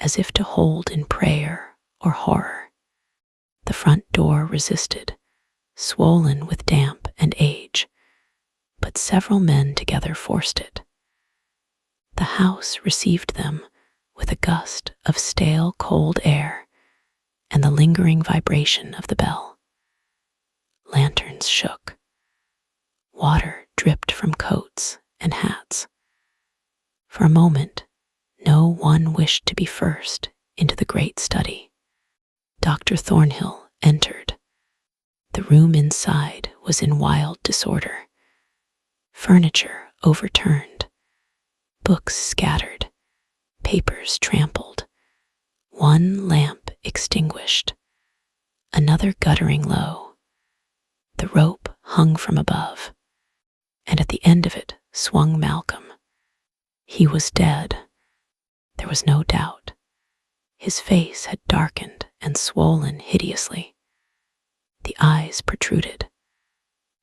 as if to hold in prayer or horror. The front door resisted, swollen with damp and age, but several men together forced it. The house received them with a gust of stale, cold air and the lingering vibration of the bell. Lanterns shook. Water dripped from coats and hats. For a moment, no one wished to be first into the great study. Dr. Thornhill entered. The room inside was in wild disorder. Furniture overturned, books scattered, papers trampled, one lamp extinguished, another guttering low. The rope hung from above, and at the end of it swung Malcolm. He was dead. There was no doubt. His face had darkened and swollen hideously. The eyes protruded.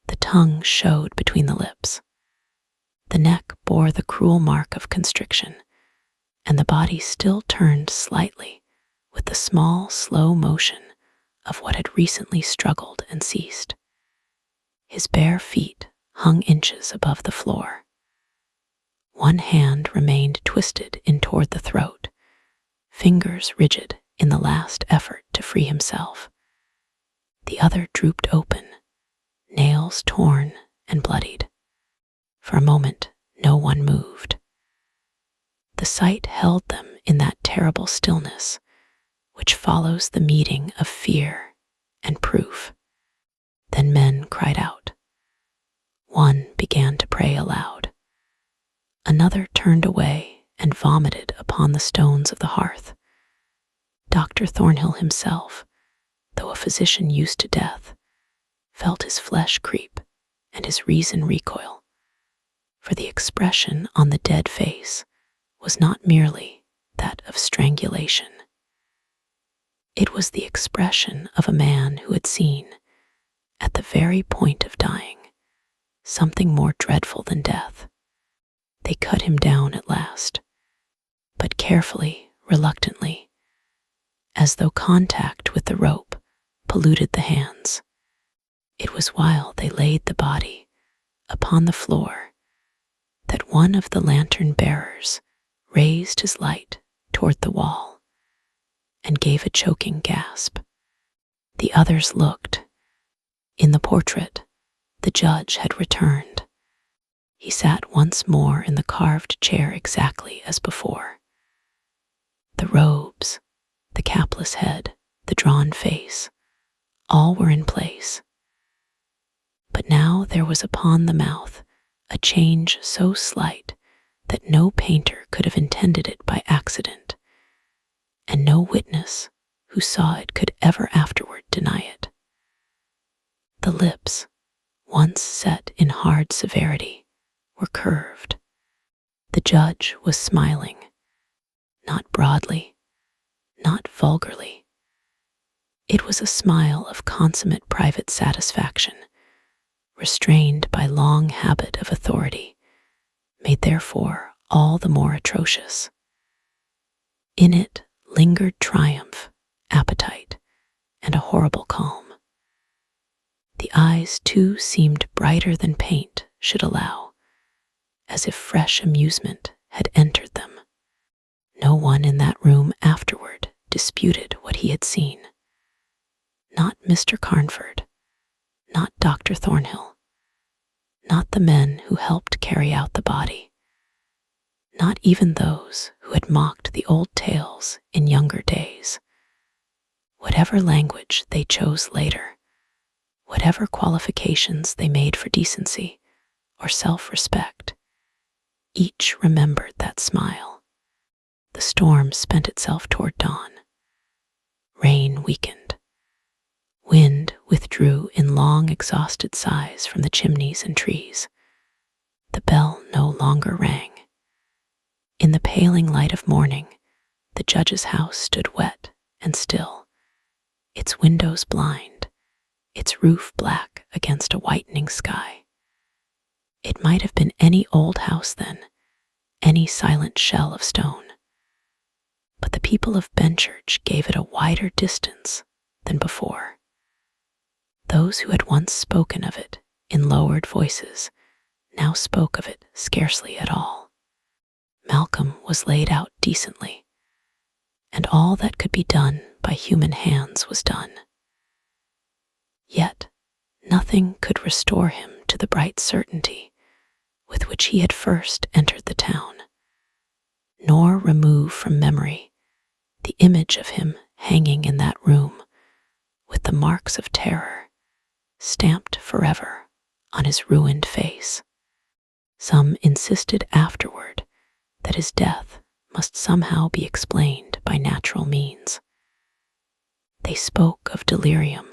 The tongue showed between the lips. The neck bore the cruel mark of constriction, and the body still turned slightly with the small, slow motion of what had recently struggled and ceased. His bare feet hung inches above the floor. One hand remained twisted in toward the throat, fingers rigid in the last effort to free himself. The other drooped open, nails torn and bloodied. For a moment, no one moved. The sight held them in that terrible stillness which follows the meeting of fear and proof. Then men cried out. One began to pray aloud. Another turned away and vomited upon the stones of the hearth. Dr. Thornhill himself, though a physician used to death, felt his flesh creep and his reason recoil, for the expression on the dead face was not merely that of strangulation. It was the expression of a man who had seen, at the very point of dying, something more dreadful than death. They cut him down at last, but carefully, reluctantly, as though contact with the rope polluted the hands. It was while they laid the body upon the floor that one of the lantern bearers raised his light toward the wall and gave a choking gasp. The others looked. In the portrait, the judge had returned. He sat once more in the carved chair exactly as before. The robes, the capless head, the drawn face, all were in place. But now there was upon the mouth a change so slight that no painter could have intended it by accident, and no witness who saw it could ever afterward deny it. The lips, once set in hard severity, were curved. The judge was smiling, not broadly, not vulgarly. It was a smile of consummate private satisfaction, restrained by long habit of authority, made therefore all the more atrocious. In it lingered triumph, appetite, and a horrible calm. The eyes, too, seemed brighter than paint should allow, as if fresh amusement had entered them. No one in that room afterward disputed what he had seen. Not Mr. Carnford, not Dr. Thornhill, not the men who helped carry out the body, not even those who had mocked the old tales in younger days. Whatever language they chose later, whatever qualifications they made for decency or self-respect, each remembered that smile. The storm spent itself toward dawn. Rain weakened. Wind withdrew in long exhausted sighs from the chimneys and trees. The bell no longer rang. In the paling light of morning, the judge's house stood wet and still, its windows blind, its roof black against a whitening sky. It might have been any old house then, any silent shell of stone. But the people of Benchurch gave it a wider distance than before. Those who had once spoken of it in lowered voices now spoke of it scarcely at all. Malcolm was laid out decently, and all that could be done by human hands was done. Yet nothing could restore him to the bright certainty with which he had first entered the town, nor remove from memory the image of him hanging in that room with the marks of terror stamped forever on his ruined face. Some insisted afterward that his death must somehow be explained by natural means. They spoke of delirium,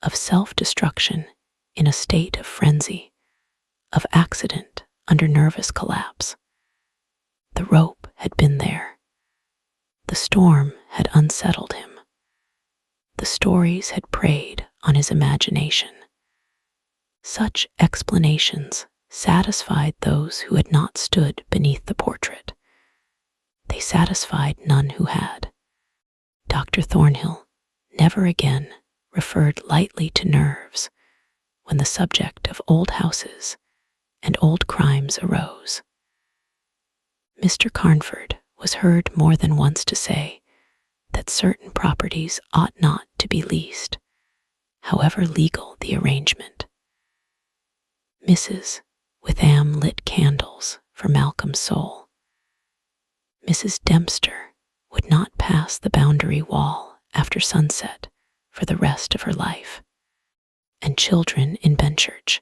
of self-destruction in a state of frenzy, of accident under nervous collapse. The rope had been there. The storm had unsettled him. The stories had preyed on his imagination. Such explanations satisfied those who had not stood beneath the portrait. They satisfied none who had. Dr. Thornhill never again referred lightly to nerves when the subject of old houses and old crimes arose. Mr. Carnford was heard more than once to say that certain properties ought not to be leased, however legal the arrangement. Mrs. Witham lit candles for Malcolm's soul. Mrs. Dempster would not pass the boundary wall after sunset for the rest of her life, and children in Benchurch,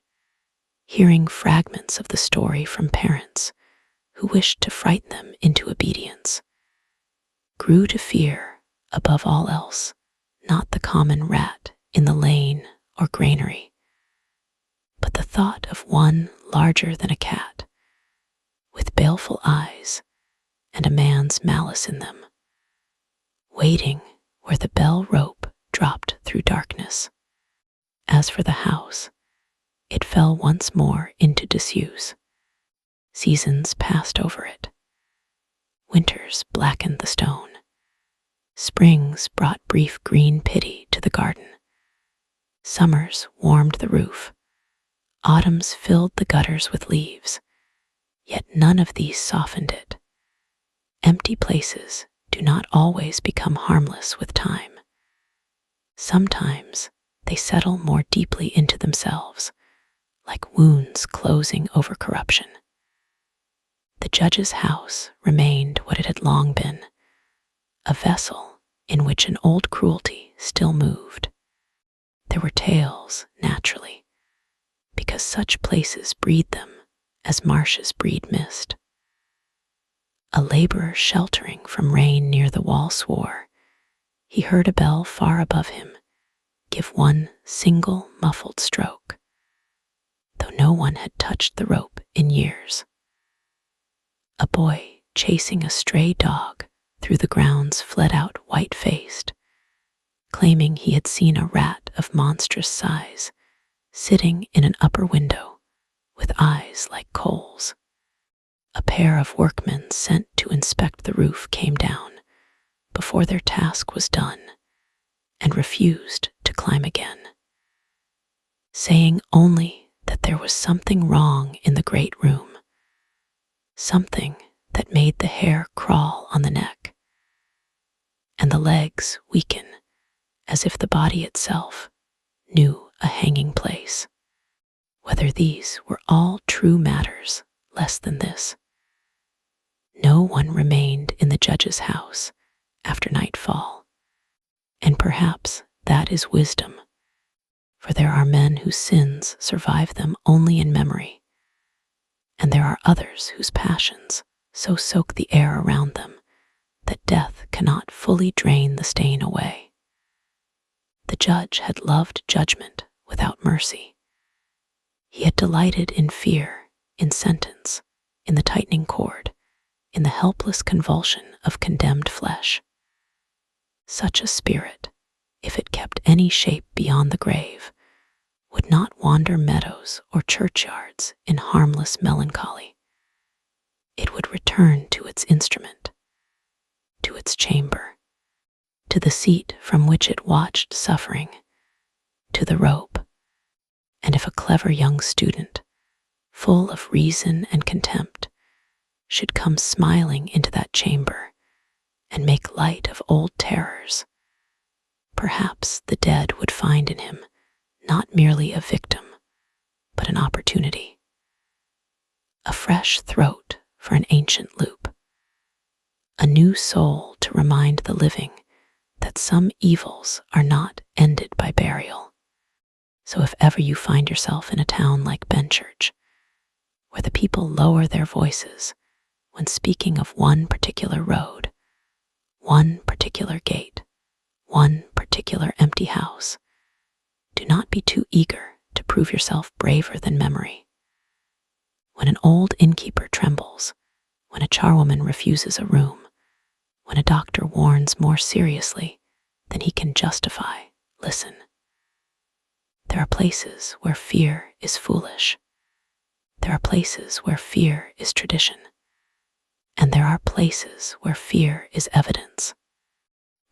hearing fragments of the story from parents who wished to frighten them into obedience, grew to fear, above all else, not the common rat in the lane or granary, but the thought of one larger than a cat, with baleful eyes and a man's malice in them, waiting where the bell rope dropped through darkness. As for the house, it fell once more into disuse. Seasons passed over it. Winters blackened the stone. Springs brought brief green pity to the garden. Summers warmed the roof. Autumns filled the gutters with leaves. Yet none of these softened it. Empty places do not always become harmless with time. Sometimes they settle more deeply into themselves, like wounds closing over corruption. The judge's house remained what it had long been, a vessel in which an old cruelty still moved. There were tales, naturally, because such places breed them as marshes breed mist. A laborer sheltering from rain near the wall swore he heard a bell far above him give one single muffled stroke, though no one had touched the rope in years. A boy chasing a stray dog through the grounds fled out white-faced, claiming he had seen a rat of monstrous size sitting in an upper window with eyes like coals. A pair of workmen sent to inspect the roof came down before their task was done and refused to climb again, saying only that there was something wrong in the great room, something that made the hair crawl on the neck and the legs weaken as if the body itself knew a hanging place. Whether these were all true matters less than this. No one remained in the judge's house after nightfall, and perhaps that is wisdom, for there are men whose sins survive them only in memory, and there are others whose passions so soak the air around them that death cannot fully drain the stain away. The judge had loved judgment without mercy. He had delighted in fear, in sentence, in the tightening cord, in the helpless convulsion of condemned flesh. Such a spirit, if it kept any shape beyond the grave, would not wander meadows or churchyards in harmless melancholy. It would return to its instrument, to its chamber, to the seat from which it watched suffering, to the rope. And if a clever young student, full of reason and contempt, should come smiling into that chamber and make light of old terrors, perhaps the dead would find in him not merely a victim, but an opportunity, a fresh throat for an ancient loop, a new soul to remind the living that some evils are not ended by burial. So if ever you find yourself in a town like Benchurch, where the people lower their voices when speaking of one particular road, one particular gate, one particular empty house, do not be too eager to prove yourself braver than memory. When an old innkeeper trembles, when a charwoman refuses a room, when a doctor warns more seriously than he can justify, listen. There are places where fear is foolish. There are places where fear is tradition. And there are places where fear is evidence.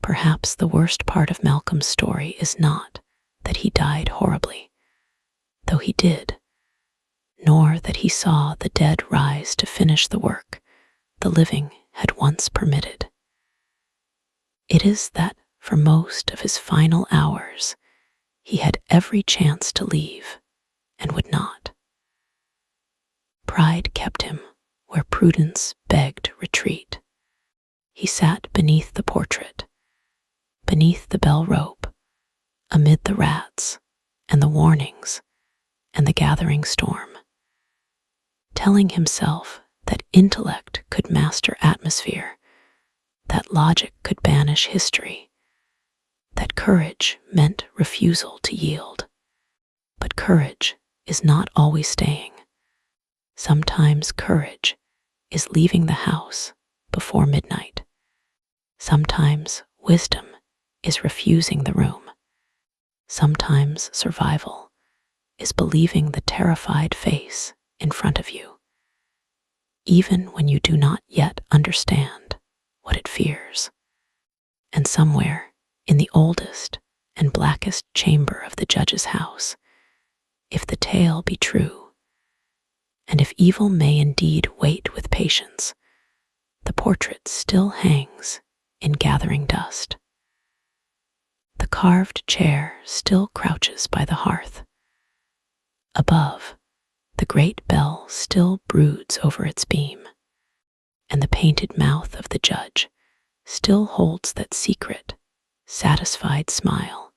Perhaps the worst part of Malcolm's story is not that he died horribly, though he did, nor that he saw the dead rise to finish the work the living had once permitted. It is that for most of his final hours, he had every chance to leave and would not. Pride kept him where prudence begged retreat. He sat beneath the portrait, beneath the bell rope, amid the rats and the warnings and the gathering storm, telling himself that intellect could master atmosphere, that logic could banish history, that courage meant refusal to yield. But courage is not always staying. Sometimes courage is leaving the house before midnight. Sometimes wisdom is refusing the room. Sometimes survival is believing the terrified face in front of you, even when you do not yet understand what it fears. And somewhere in the oldest and blackest chamber of the judge's house, if the tale be true, and if evil may indeed wait with patience, the portrait still hangs in gathering dust. The carved chair still crouches by the hearth. Above, the great bell still broods over its beam, and the painted mouth of the judge still holds that secret, satisfied smile,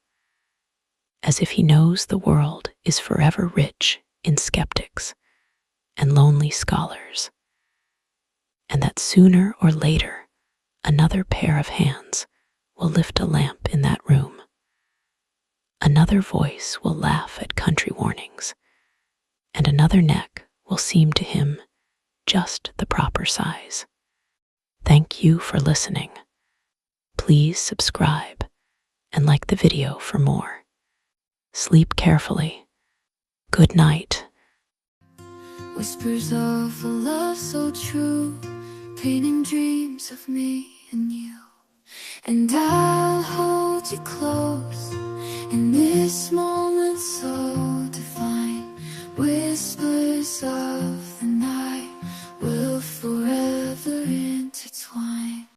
as if he knows the world is forever rich in skeptics and lonely scholars, and that sooner or later another pair of hands will lift a lamp in that room. Another voice will laugh at country warnings, and another neck will seem to him just the proper size. Thank you for listening. Please subscribe and like the video for more. Sleep carefully. Good night. Whispers of a love so true, painting dreams of me and you. And I'll hold you close in this moment.